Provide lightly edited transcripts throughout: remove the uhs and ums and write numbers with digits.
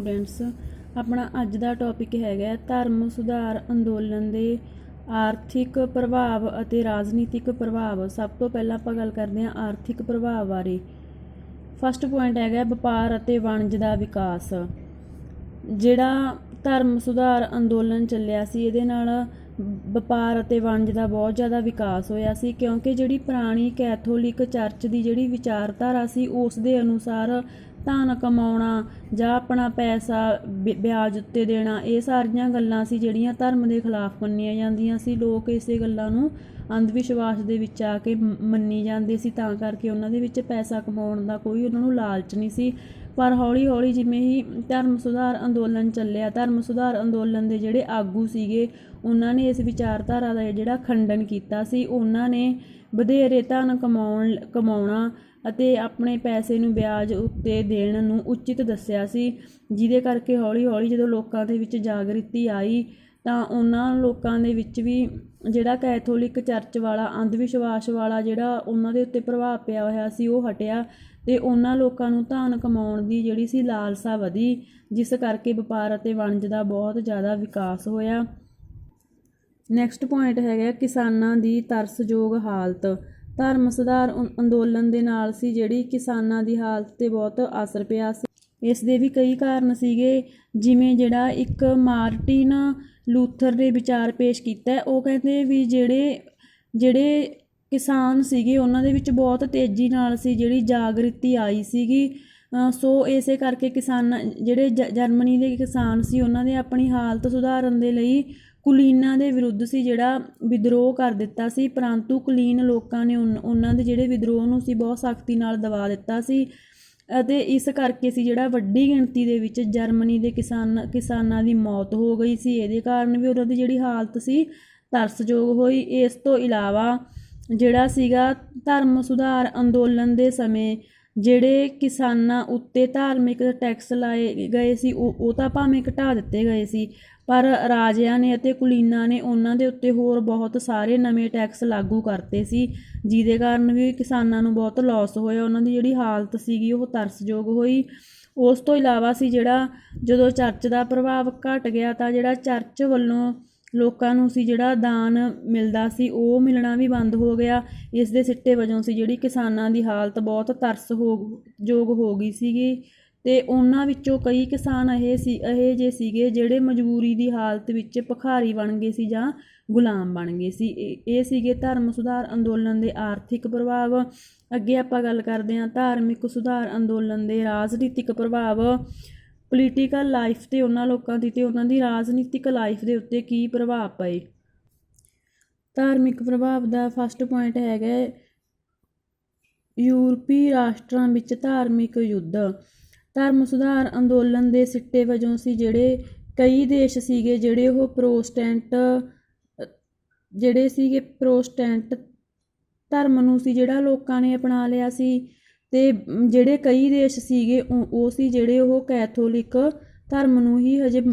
Students, ਆਪਣਾ ਅੱਜ ਦਾ topic ਹੈਗਾ ਧਰਮ ਸੁਧਾਰ ਅੰਦੋਲਨ ਦੇ ਆਰਥਿਕ ਪ੍ਰਭਾਵ ਅਤੇ ਰਾਜਨੀਤਿਕ ਪ੍ਰਭਾਵ। ਸਭ ਤੋਂ ਪਹਿਲਾਂ ਆਪਾਂ ਗੱਲ ਕਰਦੇ ਹਾਂ ਆਰਥਿਕ ਪ੍ਰਭਾਵ ਬਾਰੇ। ਫਸਟ ਪੁਆਇੰਟ ਹੈਗਾ ਵਪਾਰ ਅਤੇ ਵਣਜ ਦਾ ਵਿਕਾਸ। ਜਿਹੜਾ ਧਰਮ ਸੁਧਾਰ ਅੰਦੋਲਨ ਚੱਲਿਆ ਸੀ, ਇਹਦੇ ਨਾਲ ਵਪਾਰ ਅਤੇ ਵਣਜ ਦਾ ਬਹੁਤ ਜ਼ਿਆਦਾ ਵਿਕਾਸ ਹੋਇਆ ਸੀ, ਕਿਉਂਕਿ ਜਿਹੜੀ ਪੁਰਾਣੀ ਕੈਥੋਲਿਕ ਚਰਚ ਦੀ ਜਿਹੜੀ ਵਿਚਾਰਧਾਰਾ ਸੀ, ਉਸ ਦੇ ਅਨੁਸਾਰ ਧਨ ਕਮਾਉਣਾ ਜਾਂ ਆਪਣਾ ਪੈਸਾ ਵਿਆਜ ਉੱਤੇ ਦੇਣਾ, ਇਹ ਸਾਰੀਆਂ ਗੱਲਾਂ ਸੀ ਜਿਹੜੀਆਂ ਧਰਮ ਦੇ ਖਿਲਾਫ ਮੰਨੀਆਂ ਜਾਂਦੀਆਂ ਸੀ। ਲੋਕ ਇਸੇ ਗੱਲਾਂ ਨੂੰ ਅੰਧ ਵਿਸ਼ਵਾਸ ਦੇ ਵਿੱਚ ਆ ਕੇ ਮੰਨੀ ਜਾਂਦੇ ਸੀ, ਤਾਂ ਕਰਕੇ ਉਹਨਾਂ ਦੇ ਵਿੱਚ ਪੈਸਾ ਕਮਾਉਣ ਦਾ ਕੋਈ ਉਹਨਾਂ ਨੂੰ ਲਾਲਚ ਨਹੀਂ ਸੀ। ਪਰ ਹੌਲੀ ਹੌਲੀ ਜਿਵੇਂ ਹੀ ਧਰਮ ਸੁਧਾਰ ਅੰਦੋਲਨ ਚੱਲਿਆ, ਧਰਮ ਸੁਧਾਰ ਅੰਦੋਲਨ ਦੇ ਜਿਹੜੇ ਆਗੂ ਸੀਗੇ, ਉਹਨਾਂ ਨੇ ਇਸ ਵਿਚਾਰਧਾਰਾ ਦਾ ਜਿਹੜਾ ਖੰਡਨ ਕੀਤਾ ਸੀ। ਉਹਨਾਂ ਨੇ ਵਧੇਰੇ ਧਨ ਕਮਾਉਣਾ ਅਤੇ ਆਪਣੇ ਪੈਸੇ ਨੂੰ ਵਿਆਜ ਉੱਤੇ ਦੇਣ ਨੂੰ ਉਚਿਤ ਦੱਸਿਆ ਸੀ, ਜਿਹਦੇ ਕਰਕੇ ਹੌਲੀ ਹੌਲੀ ਜਦੋਂ ਲੋਕਾਂ ਦੇ ਵਿੱਚ ਜਾਗ੍ਰਿਤੀ ਆਈ ਤਾਂ ਉਹਨਾਂ ਲੋਕਾਂ ਦੇ ਵਿੱਚ ਵੀ ਜਿਹੜਾ ਕੈਥੋਲਿਕ ਚਰਚ ਵਾਲਾ ਅੰਧ ਵਿਸ਼ਵਾਸ ਵਾਲਾ ਜਿਹੜਾ ਉਹਨਾਂ ਦੇ ਉੱਤੇ ਪ੍ਰਭਾਵ ਪਿਆ ਹੋਇਆ ਸੀ, ਉਹ ਹਟਿਆ ਅਤੇ ਉਹਨਾਂ ਲੋਕਾਂ ਨੂੰ ਧਨ ਕਮਾਉਣ ਦੀ ਜਿਹੜੀ ਸੀ ਲਾਲਸਾ ਵਧੀ, ਜਿਸ ਕਰਕੇ ਵਪਾਰ ਅਤੇ ਵਣਜ ਦਾ ਬਹੁਤ ਜ਼ਿਆਦਾ ਵਿਕਾਸ ਹੋਇਆ। ਨੈਕਸਟ ਪੁਆਇੰਟ ਹੈਗਾ ਕਿਸਾਨਾਂ ਦੀ ਤਰਸਯੋਗ ਹਾਲਤ। ਧਰਮ ਸੁਧਾਰ ਅੰਦੋਲਨ ਦੇ ਨਾਲ ਸੀ ਜਿਹੜੀ ਕਿਸਾਨਾਂ ਦੀ ਹਾਲਤ 'ਤੇ ਬਹੁਤ ਅਸਰ ਪਿਆ ਸੀ। ਇਸ ਦੇ ਵੀ ਕਈ ਕਾਰਨ ਸੀਗੇ, ਜਿਵੇਂ ਜਿਹੜਾ ਇੱਕ ਮਾਰਟਿਨ ਲੂਥਰ ਨੇ ਵਿਚਾਰ ਪੇਸ਼ ਕੀਤਾ। ਉਹ ਕਹਿੰਦੇ ਵੀ ਜਿਹੜੇ ਕਿਸਾਨ ਸੀਗੇ ਉਹਨਾਂ ਦੇ ਵਿੱਚ ਬਹੁਤ ਤੇਜ਼ੀ ਨਾਲ ਸੀ ਜਿਹੜੀ ਜਾਗ੍ਰਿਤੀ ਆਈ ਸੀਗੀ। ਸੋ ਇਸੇ ਕਰਕੇ ਜਿਹੜੇ ਜਰਮਨੀ ਦੇ ਕਿਸਾਨ ਸੀ, ਉਹਨਾਂ ਨੇ ਆਪਣੀ ਹਾਲਤ ਸੁਧਾਰਨ ਦੇ ਲਈ ਕੁਲੀਨਾਂ ਦੇ ਵਿਰੁੱਧ ਸੀ ਜਿਹੜਾ ਵਿਦਰੋਹ ਕਰ ਦਿੱਤਾ ਸੀ, ਪਰੰਤੂ ਕੁਲੀਨ ਲੋਕਾਂ ਨੇ ਉਹਨਾਂ ਦੇ ਜਿਹੜੇ ਵਿਦਰੋਹ ਨੂੰ ਸੀ ਬਹੁਤ ਸਖਤੀ ਨਾਲ ਦਬਾ ਦਿੱਤਾ ਸੀ, ਅਤੇ ਇਸ ਕਰਕੇ ਸੀ ਜਿਹੜਾ ਵੱਡੀ ਗਿਣਤੀ ਦੇ ਵਿੱਚ ਜਰਮਨੀ ਦੇ ਕਿਸਾਨਾਂ ਦੀ ਮੌਤ ਹੋ ਗਈ ਸੀ। ਇਹਦੇ ਕਾਰਨ ਵੀ ਉਹਨਾਂ ਦੀ ਜਿਹੜੀ ਹਾਲਤ ਸੀ ਤਰਸਯੋਗ ਹੋਈ। ਇਸ ਤੋਂ ਇਲਾਵਾ ਜਿਹੜਾ ਸੀਗਾ ਧਰਮ ਸੁਧਾਰ ਅੰਦੋਲਨ ਦੇ ਸਮੇਂ ਜਿਹੜੇ ਕਿਸਾਨਾਂ ਉੱਤੇ ਧਾਰਮਿਕ ਟੈਕਸ ਲਾਏ ਗਏ ਸੀ, ਉਹ ਤਾਂ ਭਾਵੇਂ ਘਟਾ ਦਿੱਤੇ ਗਏ ਸੀ, ਪਰ ਰਾਜਿਆਂ ਨੇ ਅਤੇ ਕੁਲੀਨਾਂ ਨੇ ਉਹਨਾਂ ਦੇ ਉੱਤੇ ਹੋਰ ਬਹੁਤ ਸਾਰੇ ਨਵੇਂ ਟੈਕਸ ਲਾਗੂ ਕਰਤੇ ਸੀ, ਜਿਹਦੇ ਕਾਰਨ ਵੀ ਕਿਸਾਨਾਂ ਨੂੰ ਬਹੁਤ ਲੋਸ ਹੋਇਆ। ਉਹਨਾਂ ਦੀ ਜਿਹੜੀ ਹਾਲਤ ਸੀਗੀ ਉਹ ਤਰਸਯੋਗ ਹੋਈ। ਉਸ ਤੋਂ ਇਲਾਵਾ ਸੀ ਜਿਹੜਾ ਜਦੋਂ ਚਰਚ ਦਾ ਪ੍ਰਭਾਵ ਘਟ ਗਿਆ ਤਾਂ ਜਿਹੜਾ ਚਰਚ ਵੱਲੋਂ ਲੋਕਾਂ ਨੂੰ ਸੀ ਜਿਹੜਾ ਦਾਨ ਮਿਲਦਾ ਸੀ, ਉਹ ਮਿਲਣਾ ਵੀ ਬੰਦ ਹੋ ਗਿਆ। ਇਸ ਦੇ ਸਿੱਟੇ ਵਜੋਂ ਸੀ ਜਿਹੜੀ ਕਿਸਾਨਾਂ ਦੀ ਹਾਲਤ ਬਹੁਤ ਤਰਸਯੋਗ ਹੋ ਗਈ ਸੀਗੀ, ਅਤੇ ਉਹਨਾਂ ਵਿੱਚੋਂ ਕਈ ਕਿਸਾਨ ਇਹ ਜਿਹੇ ਸੀਗੇ ਜਿਹੜੇ ਮਜਬੂਰੀ ਦੀ ਹਾਲਤ ਵਿੱਚ ਭਿਖਾਰੀ ਬਣ ਗਏ ਸੀ ਜਾਂ ਗੁਲਾਮ ਬਣ ਗਏ ਸੀ। ਇਹ ਸੀਗੇ ਧਰਮ ਸੁਧਾਰ ਅੰਦੋਲਨ ਦੇ ਆਰਥਿਕ ਪ੍ਰਭਾਵ। ਅੱਗੇ ਆਪਾਂ ਗੱਲ ਕਰਦੇ ਹਾਂ ਧਾਰਮਿਕ ਸੁਧਾਰ ਅੰਦੋਲਨ ਦੇ ਰਾਜਨੀਤਿਕ ਪ੍ਰਭਾਵ। ਪੋਲੀਟੀਕਲ ਲਾਈਫ 'ਤੇ ਉਹਨਾਂ ਲੋਕਾਂ ਦੀ ਅਤੇ ਉਹਨਾਂ ਦੀ ਰਾਜਨੀਤਿਕ ਲਾਈਫ ਦੇ ਉੱਤੇ ਕੀ ਪ੍ਰਭਾਵ ਪਏ। ਧਾਰਮਿਕ ਪ੍ਰਭਾਵ ਦਾ ਫਸਟ ਪੁਆਇੰਟ ਹੈਗਾ ਯੂਰਪੀ ਰਾਸ਼ਟਰਾਂ ਵਿੱਚ ਧਾਰਮਿਕ ਯੁੱਧ। ਧਰਮ ਸੁਧਾਰ ਅੰਦੋਲਨ ਦੇ ਸਿੱਟੇ ਵਜੋਂ ਸੀ ਜਿਹੜੇ ਕਈ ਦੇਸ਼ ਸੀਗੇ ਜਿਹੜੇ ਉਹ ਪ੍ਰੋਟੈਸਟੈਂਟ ਧਰਮ ਨੂੰ ਸੀ ਜਿਹੜਾ ਲੋਕਾਂ ਨੇ ਅਪਣਾ ਲਿਆ ਸੀ, ਅਤੇ ਜਿਹੜੇ ਕਈ ਦੇਸ਼ ਸੀਗੇ ਉਹ ਸੀ ਜਿਹੜੇ ਉਹ ਕੈਥੋਲਿਕ ਧਰਮ ਨੂੰ ਹੀ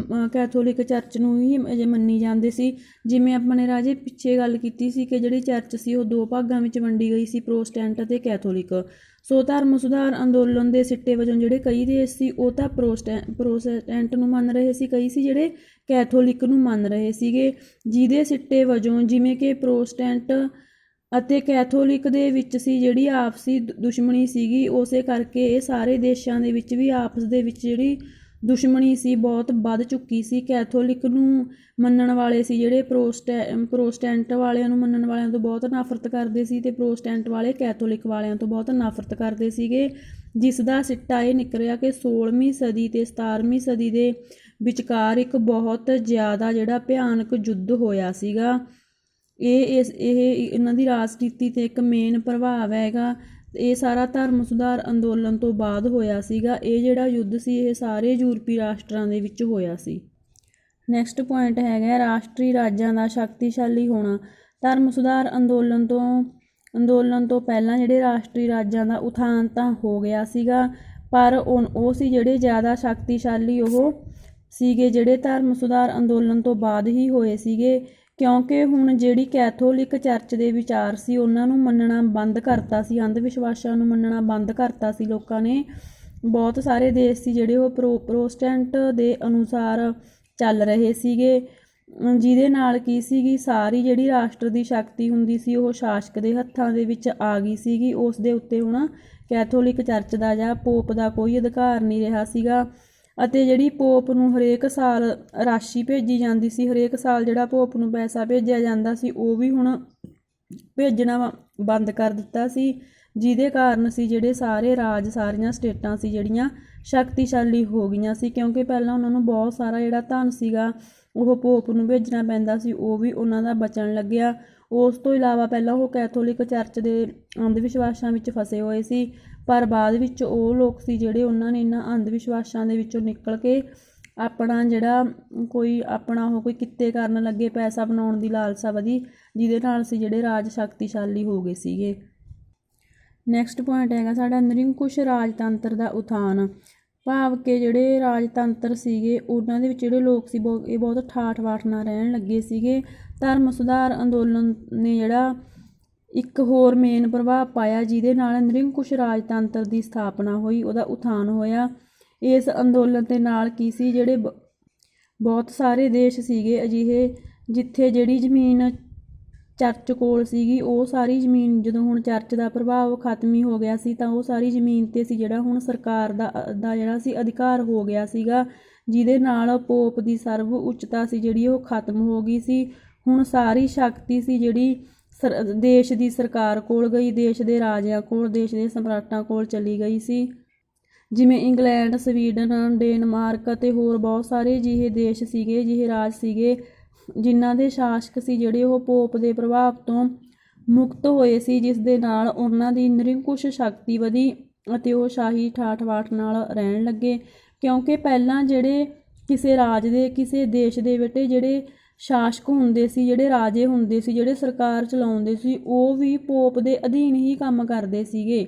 ਕੈਥੋਲਿਕ ਚਰਚ ਨੂੰ ਹੀ ਅਜੇ ਮੰਨੀ ਜਾਂਦੇ ਸੀ। ਜਿਵੇਂ ਆਪਾਂ ਨੇ ਰਾਜੇ ਪਿੱਛੇ ਗੱਲ ਕੀਤੀ ਸੀ ਕਿ ਜਿਹੜੀ ਚਰਚ ਸੀ ਉਹ ਦੋ ਭਾਗਾਂ ਵਿੱਚ ਵੰਡੀ ਗਈ ਸੀ, ਪ੍ਰੋਟੈਸਟੈਂਟ ਅਤੇ ਕੈਥੋਲਿਕ। ਸੋ ਧਰਮ ਸੁਧਾਰ ਅੰਦੋਲਨ ਦੇ ਸਿੱਟੇ ਵਜੋਂ ਜਿਹੜੇ ਕਈ ਦੇਸ਼ ਸੀ ਉਹ ਤਾਂ ਪ੍ਰੋਟੈਸਟੈਂਟ ਨੂੰ ਮੰਨ ਰਹੇ ਸੀ, ਕਈ ਸੀ ਜਿਹੜੇ ਕੈਥੋਲਿਕ ਨੂੰ ਮੰਨ ਰਹੇ ਸੀਗੇ, ਜਿਹਦੇ ਸਿੱਟੇ ਵਜੋਂ ਜਿਵੇਂ ਕਿ ਪ੍ਰੋਟੈਸਟੈਂਟ ਅਤੇ ਕੈਥੋਲਿਕ ਦੇ ਵਿੱਚ ਸੀ ਜਿਹੜੀ ਆਪਸੀ ਦੁਸ਼ਮਣੀ ਸੀਗੀ, ਉਸੇ ਕਰਕੇ ਇਹ ਸਾਰੇ ਦੇਸ਼ਾਂ ਦੇ ਵਿੱਚ ਵੀ ਆਪਸ ਦੇ ਵਿੱਚ ਜਿਹੜੀ ਦੁਸ਼ਮਣੀ ਸੀ ਬਹੁਤ ਵੱਧ ਚੁੱਕੀ ਸੀ। ਕੈਥੋਲਿਕ ਨੂੰ ਮੰਨਣ ਵਾਲੇ ਸੀ ਜਿਹੜੇ ਪ੍ਰੋਟੈਸਟੈਂਟ ਵਾਲਿਆਂ ਨੂੰ ਮੰਨਣ ਵਾਲਿਆਂ ਤੋਂ ਬਹੁਤ ਨਫ਼ਰਤ ਕਰਦੇ ਸੀ, ਅਤੇ ਪ੍ਰੋਟੈਸਟੈਂਟ ਵਾਲੇ ਕੈਥੋਲਿਕ ਵਾਲਿਆਂ ਤੋਂ ਬਹੁਤ ਨਫ਼ਰਤ ਕਰਦੇ ਸੀਗੇ, ਜਿਸ ਦਾ ਸਿੱਟਾ ਇਹ ਨਿਕਲਿਆ ਕਿ 16ਵੀਂ ਸਦੀ ਅਤੇ 17ਵੀਂ ਸਦੀ ਦੇ ਵਿਚਕਾਰ ਇੱਕ ਬਹੁਤ ਜ਼ਿਆਦਾ ਜਿਹੜਾ ਭਿਆਨਕ ਯੁੱਧ ਹੋਇਆ ਸੀਗਾ। ਇਹ ਇਹਨਾਂ ਦੀ ਰਾਜਨੀਤੀ 'ਤੇ ਇੱਕ ਮੇਨ ਪ੍ਰਭਾਵ ਹੈਗਾ। ਇਹ ਸਾਰਾ ਧਰਮ ਸੁਧਾਰ ਅੰਦੋਲਨ ਤੋਂ ਬਾਅਦ ਹੋਇਆ ਸੀਗਾ। ਇਹ ਜਿਹੜਾ ਯੁੱਧ ਸੀ ਇਹ ਸਾਰੇ ਯੂਰਪੀ ਰਾਸ਼ਟਰਾਂ ਦੇ ਵਿੱਚ ਹੋਇਆ ਸੀ। ਨੈਕਸਟ ਪੁਆਇੰਟ ਹੈਗਾ ਰਾਸ਼ਟਰੀ ਰਾਜਾਂ ਦਾ ਸ਼ਕਤੀਸ਼ਾਲੀ ਹੋਣਾ। ਧਰਮ ਸੁਧਾਰ ਅੰਦੋਲਨ ਤੋਂ ਪਹਿਲਾਂ ਜਿਹੜੇ ਰਾਸ਼ਟਰੀ ਰਾਜਾਂ ਦਾ ਉਥਾਨ ਤਾਂ ਹੋ ਗਿਆ ਸੀਗਾ, ਪਰ ਉਹ ਸੀ ਜਿਹੜੇ ਜ਼ਿਆਦਾ ਸ਼ਕਤੀਸ਼ਾਲੀ ਉਹ ਸੀਗੇ ਜਿਹੜੇ ਧਰਮ ਸੁਧਾਰ ਅੰਦੋਲਨ ਤੋਂ ਬਾਅਦ ਹੀ ਹੋਏ ਸੀਗੇ, ਕਿਉਂਕਿ ਹੁਣ ਜਿਹੜੀ ਕੈਥੋਲਿਕ ਚਰਚ ਦੇ ਵਿਚਾਰ ਸੀ ਉਹਨਾਂ ਨੂੰ ਮੰਨਣਾ ਬੰਦ ਕਰਤਾ ਸੀ, ਅੰਧ ਵਿਸ਼ਵਾਸਾਂ ਨੂੰ ਮੰਨਣਾ ਬੰਦ ਕਰਤਾ ਸੀ ਲੋਕਾਂ ਨੇ, ਬਹੁਤ ਸਾਰੇ ਦੇਸ਼ ਸੀ ਜਿਹੜੇ ਉਹ ਪ੍ਰੋਟੈਸਟੈਂਟ ਦੇ ਅਨੁਸਾਰ ਚੱਲ ਰਹੇ ਸੀਗੇ, ਜਿਹਦੇ ਨਾਲ ਕੀ ਸੀਗੀ ਸਾਰੀ ਜਿਹੜੀ ਰਾਸ਼ਟਰ ਦੀ ਸ਼ਕਤੀ ਹੁੰਦੀ ਸੀ ਉਹ ਸ਼ਾਸਕ ਦੇ ਹੱਥਾਂ ਦੇ ਵਿੱਚ ਆ ਗਈ ਸੀਗੀ। ਉਸ ਦੇ ਉੱਤੇ ਹੁਣ ਕੈਥੋਲਿਕ ਚਰਚ ਦਾ ਜਾਂ ਪੋਪ ਦਾ ਕੋਈ ਅਧਿਕਾਰ ਨਹੀਂ ਰਿਹਾ ਸੀਗਾ। ਅਤੇ ਜਿਹੜੀ ਪੋਪ ਨੂੰ ਹਰੇਕ ਸਾਲ ਰਾਸ਼ੀ ਭੇਜੀ ਜਾਂਦੀ ਸੀ, ਹਰੇਕ ਸਾਲ ਜਿਹੜਾ ਪੋਪ ਨੂੰ ਪੈਸਾ ਭੇਜਿਆ ਜਾਂਦਾ ਸੀ ਉਹ ਵੀ ਹੁਣ ਭੇਜਣਾ ਬੰਦ ਕਰ ਦਿੱਤਾ ਸੀ, ਜਿਹਦੇ ਕਾਰਨ ਸੀ ਜਿਹੜੇ ਸਾਰੇ ਰਾਜ, ਸਾਰੀਆਂ ਸਟੇਟਾਂ ਸੀ ਜਿਹੜੀਆਂ ਸ਼ਕਤੀਸ਼ਾਲੀ ਹੋ ਗਈਆਂ ਸੀ, ਕਿਉਂਕਿ ਪਹਿਲਾਂ ਉਹਨਾਂ ਨੂੰ ਬਹੁਤ ਸਾਰਾ ਜਿਹੜਾ ਧਨ ਸੀਗਾ ਉਹ ਪੋਪ ਨੂੰ ਭੇਜਣਾ ਪੈਂਦਾ ਸੀ, ਉਹ ਵੀ ਉਹਨਾਂ ਦਾ ਬਚਣ ਲੱਗਿਆ। ਉਸ ਤੋਂ ਇਲਾਵਾ ਪਹਿਲਾਂ ਉਹ ਕੈਥੋਲਿਕ ਚਰਚ ਦੇ ਅੰਧ ਵਿਸ਼ਵਾਸਾਂ ਵਿੱਚ ਫਸੇ ਹੋਏ ਸੀ, ਪਰ ਬਾਅਦ ਵਿੱਚ ਉਹ ਲੋਕ ਸੀ ਜਿਹੜੇ ਉਹਨਾਂ ਨੇ ਇਹਨਾਂ ਅੰਧ ਵਿਸ਼ਵਾਸਾਂ ਦੇ ਵਿੱਚੋਂ ਨਿਕਲ ਕੇ ਆਪਣਾ ਜਿਹੜਾ ਕੋਈ ਕਿੱਤੇ ਕਰਨ ਲੱਗੇ, ਪੈਸਾ ਬਣਾਉਣ ਦੀ ਲਾਲਸਾ ਵਧੀ, ਜਿਹਦੇ ਨਾਲ ਸੀ ਜਿਹੜੇ ਰਾਜ ਸ਼ਕਤੀਸ਼ਾਲੀ ਹੋ ਗਏ ਸੀਗੇ। ਨੈਕਸਟ ਪੁਆਇੰਟ ਹੈਗਾ ਸਾਡਾ ਨਿਰੰਕੁਸ਼ ਰਾਜਤੰਤਰ ਦਾ ਉਥਾਨ, ਭਾਵ ਕਿ ਜਿਹੜੇ ਰਾਜਤੰਤਰ ਸੀਗੇ ਉਹਨਾਂ ਦੇ ਵਿੱਚ ਜਿਹੜੇ ਲੋਕ ਸੀ ਇਹ ਬਹੁਤ ਠਾਠ ਬਾਠ ਨਾਲ ਰਹਿਣ ਲੱਗੇ ਸੀਗੇ। ਧਰਮ ਸੁਧਾਰ ਅੰਦੋਲਨ ਨੇ ਜਿਹੜਾ ਇੱਕ ਹੋਰ ਮੇਨ ਪ੍ਰਭਾਵ ਪਾਇਆ, ਜਿਹਦੇ ਨਾਲ ਨਿਰੰਕੁਸ਼ ਰਾਜਤੰਤਰ ਦੀ ਸਥਾਪਨਾ ਹੋਈ, ਉਹਦਾ ਉਥਾਨ ਹੋਇਆ। ਇਸ ਅੰਦੋਲਨ ਦੇ ਨਾਲ ਕੀ ਸੀ, ਜਿਹੜੇ ਬਹੁਤ ਸਾਰੇ ਦੇਸ਼ ਸੀਗੇ ਅਜਿਹੇ ਜਿੱਥੇ ਜਿਹੜੀ ਜ਼ਮੀਨ ਚਰਚ ਕੋਲ ਸੀਗੀ, ਉਹ ਸਾਰੀ ਜ਼ਮੀਨ ਜਦੋਂ ਹੁਣ ਚਰਚ ਦਾ ਪ੍ਰਭਾਵ ਖਤਮ ਹੀ ਹੋ ਗਿਆ ਸੀ ਤਾਂ ਉਹ ਸਾਰੀ ਜ਼ਮੀਨ 'ਤੇ ਸੀ ਜਿਹੜਾ ਹੁਣ ਸਰਕਾਰ ਦਾ ਜਿਹੜਾ ਸੀ ਅਧਿਕਾਰ ਹੋ ਗਿਆ ਸੀਗਾ, ਜਿਹਦੇ ਨਾਲ ਪੋਪ ਦੀ ਸਰਵ ਉੱਚਤਾ ਸੀ ਜਿਹੜੀ ਉਹ ਖਤਮ ਹੋ ਗਈ ਸੀ। ਹੁਣ ਸਾਰੀ ਸ਼ਕਤੀ ਸੀ ਜਿਹੜੀ ਦੇਸ਼ ਦੀ ਸਰਕਾਰ ਕੋਲ ਗਈ, ਦੇਸ਼ ਦੇ ਰਾਜਿਆਂ ਕੋਲ, ਦੇਸ਼ ਦੇ ਸਮਰਾਟਾਂ ਕੋਲ ਚਲੀ ਗਈ ਸੀ। ਜਿਵੇਂ ਇੰਗਲੈਂਡ, ਸਵੀਡਨ, ਡੈਨਮਾਰਕ ਅਤੇ ਹੋਰ ਬਹੁਤ ਸਾਰੇ ਅਜਿਹੇ ਦੇਸ਼ ਸੀਗੇ, ਅਜਿਹੇ ਰਾਜ ਸੀਗੇ ਜਿਨ੍ਹਾਂ ਦੇ ਸ਼ਾਸਕ ਸੀ ਜਿਹੜੇ ਉਹ ਪੋਪ ਦੇ ਪ੍ਰਭਾਵ ਤੋਂ ਮੁਕਤ ਹੋਏ ਸੀ, ਜਿਸ ਦੇ ਨਾਲ ਉਹਨਾਂ ਦੀ ਨਿਰੰਕੁਸ਼ ਸ਼ਕਤੀ ਵਧੀ ਅਤੇ ਉਹ ਸ਼ਾਹੀ ਠਾਠ ਬਾਠ ਨਾਲ ਰਹਿਣ ਲੱਗੇ। ਕਿਉਂਕਿ ਪਹਿਲਾਂ ਜਿਹੜੇ ਕਿਸੇ ਰਾਜ ਦੇ, ਕਿਸੇ ਦੇਸ਼ ਦੇ ਜਿਹੜੇ ਸ਼ਾਸਕ ਹੁੰਦੇ ਸੀ, ਜਿਹੜੇ ਰਾਜੇ ਹੁੰਦੇ ਸੀ, ਜਿਹੜੇ ਸਰਕਾਰ ਚਲਾਉਂਦੇ ਸੀ, ਉਹ ਵੀ ਪੋਪ ਦੇ ਅਧੀਨ ਹੀ ਕੰਮ ਕਰਦੇ ਸੀਗੇ।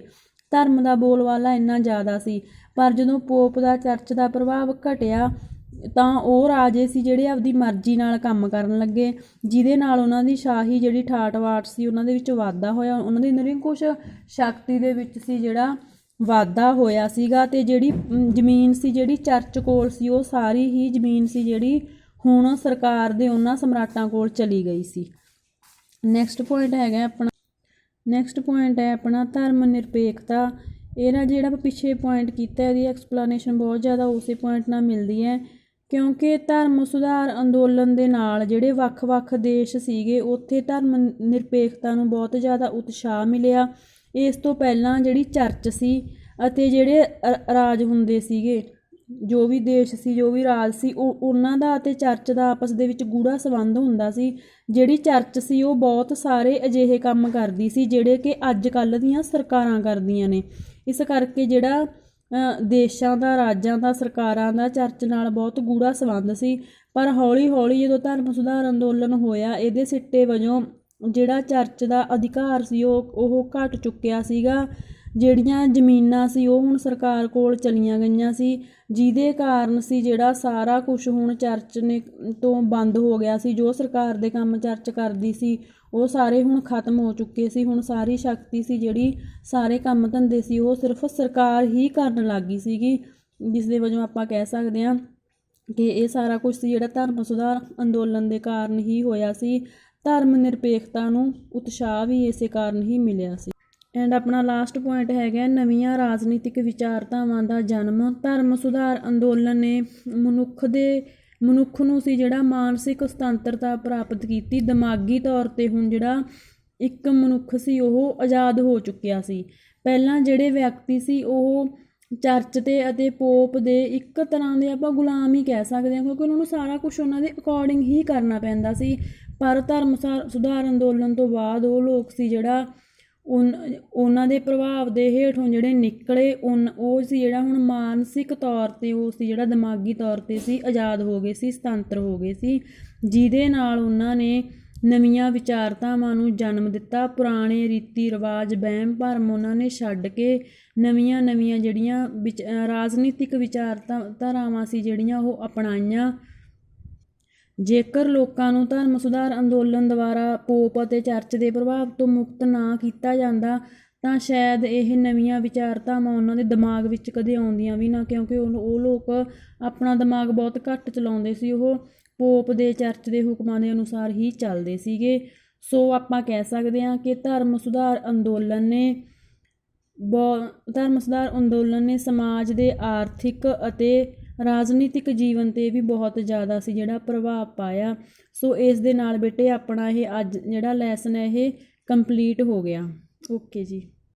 ਧਰਮ ਦਾ ਬੋਲਬਾਲਾ ਇੰਨਾ ਜ਼ਿਆਦਾ ਸੀ, ਪਰ ਜਦੋਂ ਪੋਪ ਦਾ ਚਰਚ ਦਾ ਪ੍ਰਭਾਵ ਘਟਿਆ ਤਾਂ ਉਹ ਰਾਜੇ ਸੀ ਜਿਹੜੇ ਆਪਦੀ ਮਰਜ਼ੀ ਨਾਲ ਕੰਮ ਕਰਨ ਲੱਗੇ, ਜਿਹਦੇ ਨਾਲ ਉਹਨਾਂ ਦੀ ਸ਼ਾਹੀ ਜਿਹੜੀ ਠਾਠ ਬਾਠ ਸੀ ਉਹਨਾਂ ਦੇ ਵਿੱਚ ਵਾਧਾ ਹੋਇਆ, ਉਹਨਾਂ ਦੀ ਨਿਰੰਕੁਸ਼ ਸ਼ਕਤੀ ਦੇ ਵਿੱਚ ਸੀ ਜਿਹੜਾ ਵਾਧਾ ਹੋਇਆ ਸੀਗਾ। ਅਤੇ ਜਿਹੜੀ ਜ਼ਮੀਨ ਸੀ ਜਿਹੜੀ ਚਰਚ ਕੋਲ ਸੀ, ਉਹ ਸਾਰੀ ਹੀ ਜ਼ਮੀਨ ਸੀ ਜਿਹੜੀ ਹੁਣ ਸਰਕਾਰ ਦੇ ਉਹਨਾਂ ਸਮਰਾਟਾਂ ਕੋਲ ਚਲੀ ਗਈ ਸੀ। ਨੈਕਸਟ ਪੁਆਇੰਟ ਹੈ ਆਪਣਾ ਧਰਮ ਨਿਰਪੇਖਤਾ। ਇਹਦਾ ਜਿਹੜਾ ਆਪਾਂ ਪਿੱਛੇ ਪੁਆਇੰਟ ਕੀਤਾ ਇਹਦੀ ਐਕਸਪਲੇਨੇਸ਼ਨ ਬਹੁਤ ਜ਼ਿਆਦਾ ਉਸੇ ਪੁਆਇੰਟ ਨਾਲ ਮਿਲਦੀ ਹੈ, ਕਿਉਂਕਿ ਧਰਮ ਸੁਧਾਰ ਅੰਦੋਲਨ ਦੇ ਨਾਲ ਜਿਹੜੇ ਵੱਖ-ਵੱਖ ਦੇਸ਼ ਸੀਗੇ ਉੱਥੇ ਧਰਮ ਨਿਰਪੇਖਤਾ ਨੂੰ ਬਹੁਤ ਜ਼ਿਆਦਾ ਉਤਸ਼ਾਹ ਮਿਲਿਆ। ਇਸ ਤੋਂ ਪਹਿਲਾਂ ਜਿਹੜੀ ਚਰਚ ਸੀ ਅਤੇ ਜਿਹੜੇ ਰਾਜ ਹੁੰਦੇ ਸੀਗੇ, ਜੋ ਵੀ ਦੇਸ਼ ਸੀ, ਜੋ ਵੀ ਰਾਜ ਸੀ, ਉਹਨਾਂ ਦਾ ਅਤੇ ਚਰਚ ਦਾ ਆਪਸ ਦੇ ਵਿੱਚ ਗੂੜਾ ਸੰਬੰਧ ਹੁੰਦਾ ਸੀ। ਜਿਹੜੀ ਚਰਚ ਸੀ ਉਹ ਬਹੁਤ ਸਾਰੇ ਅਜਿਹੇ ਕੰਮ ਕਰਦੀ ਸੀ ਜਿਹੜੇ ਕਿ ਅੱਜ ਕੱਲ੍ਹ ਦੀਆਂ ਸਰਕਾਰਾਂ ਕਰਦੀਆਂ ਨੇ। ਇਸ ਕਰਕੇ ਜਿਹੜਾ ਦੇਸ਼ਾਂ ਦਾ, ਰਾਜਾਂ ਦਾ, ਸਰਕਾਰਾਂ ਦਾ ਚਰਚ ਨਾਲ ਬਹੁਤ ਗੂੜਾ ਸੰਬੰਧ ਸੀ। ਪਰ ਹੌਲੀ-ਹੌਲੀ ਜਦੋਂ ਧਰਮ ਸੁਧਾਰ ਅੰਦੋਲਨ ਹੋਇਆ, ਇਹਦੇ ਸਿੱਟੇ ਵਜੋਂ ਜਿਹੜਾ ਚਰਚ ਦਾ ਅਧਿਕਾਰ ਸੀ ਉਹ ਘਟ ਚੁੱਕਿਆ ਸੀਗਾ। ਜਿਹੜੀਆਂ ਜ਼ਮੀਨਾਂ ਸੀ ਉਹ ਹੁਣ ਸਰਕਾਰ ਕੋਲ ਚਲੀਆਂ ਗਈਆਂ ਸੀ, ਜਿਹਦੇ ਕਾਰਨ ਸੀ ਜਿਹੜਾ ਸਾਰਾ ਕੁਝ ਹੁਣ ਚਰਚ ਨੇ ਤੋਂ ਬੰਦ ਹੋ ਗਿਆ ਸੀ। ਜੋ ਸਰਕਾਰ ਦੇ ਕੰਮ ਚਰਚ ਕਰਦੀ ਸੀ ਉਹ ਸਾਰੇ ਹੁਣ ਖਤਮ ਹੋ ਚੁੱਕੇ ਸੀ। ਹੁਣ ਸਾਰੀ ਸ਼ਕਤੀ ਸੀ ਜਿਹੜੀ, ਸਾਰੇ ਕੰਮ ਧੰਦੇ ਸੀ ਉਹ ਸਿਰਫ ਸਰਕਾਰ ਹੀ ਕਰਨ ਲੱਗ ਗਈ ਸੀਗੀ, ਜਿਸ ਦੇ ਵਜੋਂ ਆਪਾਂ ਕਹਿ ਸਕਦੇ ਹਾਂ ਕਿ ਇਹ ਸਾਰਾ ਕੁਝ ਸੀ ਜਿਹੜਾ ਧਰਮ ਸੁਧਾਰ ਅੰਦੋਲਨ ਦੇ ਕਾਰਨ ਹੀ ਹੋਇਆ ਸੀ। ਧਰਮ ਨਿਰਪੇਖਤਾ ਨੂੰ ਉਤਸ਼ਾਹ ਵੀ ਇਸੇ ਕਾਰਨ ਹੀ ਮਿਲਿਆ ਸੀ। ਐਂਡ ਆਪਣਾ ਲਾਸਟ ਪੁਆਇੰਟ ਹੈਗਾ ਨਵੀਆਂ ਰਾਜਨੀਤਿਕ ਵਿਚਾਰਧਾਵਾਂ ਦਾ ਜਨਮ। ਧਰਮ ਸੁਧਾਰ ਅੰਦੋਲਨ ਨੇ ਮਨੁੱਖ ਨੂੰ ਸੀ ਜਿਹੜਾ ਮਾਨਸਿਕ ਸੁਤੰਤਰਤਾ ਪ੍ਰਾਪਤ ਕੀਤੀ। ਦਿਮਾਗੀ ਤੌਰ 'ਤੇ ਹੁਣ ਜਿਹੜਾ ਇੱਕ ਮਨੁੱਖ ਸੀ ਉਹ ਆਜ਼ਾਦ ਹੋ ਚੁੱਕਿਆ ਸੀ। ਪਹਿਲਾਂ ਜਿਹੜੇ ਵਿਅਕਤੀ ਸੀ ਉਹ ਚਰਚ ਤੇ ਅਤੇ ਪੋਪ ਦੇ ਇੱਕ ਤਰ੍ਹਾਂ ਦੇ ਆਪਾਂ ਗੁਲਾਮ ਹੀ ਕਹਿ ਸਕਦੇ ਹਾਂ, ਕਿਉਂਕਿ ਉਹਨਾਂ ਨੂੰ ਸਾਰਾ ਕੁਝ ਉਹਨਾਂ ਦੇ ਅਕੋਰਡਿੰਗ ਹੀ ਕਰਨਾ ਪੈਂਦਾ ਸੀ। ਪਰ ਧਰਮ ਸੁਧਾਰ ਅੰਦੋਲਨ ਤੋਂ ਬਾਅਦ ਉਹ ਲੋਕ ਸੀ ਜਿਹੜਾ ਉਹਨਾਂ ਦੇ ਪ੍ਰਭਾਵ ਦੇ ਹੇਠੋਂ ਜਿਹੜੇ ਨਿਕਲੇ, ਉਹ ਸੀ ਜਿਹੜਾ ਹੁਣ ਮਾਨਸਿਕ ਤੌਰ 'ਤੇ ਉਹ ਸੀ ਜਿਹੜਾ ਦਿਮਾਗੀ ਤੌਰ 'ਤੇ ਸੀ ਆਜ਼ਾਦ ਹੋ ਗਏ ਸੀ, ਸੁਤੰਤਰ ਹੋ ਗਏ ਸੀ, ਜਿਹਦੇ ਨਾਲ ਉਹਨਾਂ ਨੇ ਨਵੀਆਂ ਵਿਚਾਰਧਾਵਾਂ ਨੂੰ ਜਨਮ ਦਿੱਤਾ। ਪੁਰਾਣੇ ਰੀਤੀ ਰਿਵਾਜ, ਵਹਿਮ ਭਰਮ ਉਹਨਾਂ ਨੇ ਛੱਡ ਕੇ ਨਵੀਆਂ ਜਿਹੜੀਆਂ ਰਾਜਨੀਤਿਕ ਵਿਚਾਰਧਾਰਾਵਾਂ ਸੀ ਜਿਹੜੀਆਂ ਉਹ ਅਪਣਾਈਆਂ। ਜੇਕਰ ਲੋਕਾਂ ਨੂੰ ਧਰਮ ਸੁਧਾਰ ਅੰਦੋਲਨ ਦੁਆਰਾ ਪੋਪ ਅਤੇ ਚਰਚ ਦੇ ਪ੍ਰਭਾਵ ਤੋਂ ਮੁਕਤ ਨਾ ਕੀਤਾ ਜਾਂਦਾ ਤਾਂ ਸ਼ਾਇਦ ਇਹ ਨਵੀਆਂ ਵਿਚਾਰਧਾਵਾਂ ਉਹਨਾਂ ਦੇ ਦਿਮਾਗ ਵਿੱਚ ਕਦੇ ਆਉਂਦੀਆਂ ਵੀ ਨਾ, ਕਿਉਂਕਿ ਉਹ ਲੋਕ ਆਪਣਾ ਦਿਮਾਗ ਬਹੁਤ ਘੱਟ ਚਲਾਉਂਦੇ ਸੀ। ਉਹ ਪੋਪ ਦੇ ਚਰਚ ਦੇ ਹੁਕਮਾਂ ਦੇ ਅਨੁਸਾਰ ਹੀ ਚੱਲਦੇ ਸੀਗੇ। ਸੋ ਆਪਾਂ ਕਹਿ ਸਕਦੇ ਹਾਂ ਕਿ ਧਰਮ ਸੁਧਾਰ ਅੰਦੋਲਨ ਨੇ ਸਮਾਜ ਦੇ ਆਰਥਿਕ ਅਤੇ ਰਾਜਨੀਤਿਕ ਜੀਵਨ 'ਤੇ ਵੀ ਬਹੁਤ ਜ਼ਿਆਦਾ ਸੀ ਜਿਹੜਾ ਪ੍ਰਭਾਵ ਪਾਇਆ। ਸੋ ਇਸ ਦੇ ਨਾਲ ਬੇਟੇ ਆਪਣਾ ਇਹ ਅੱਜ ਜਿਹੜਾ ਲੈਸਨ ਹੈ ਇਹ ਕੰਪਲੀਟ ਹੋ ਗਿਆ। ਓਕੇ ਜੀ।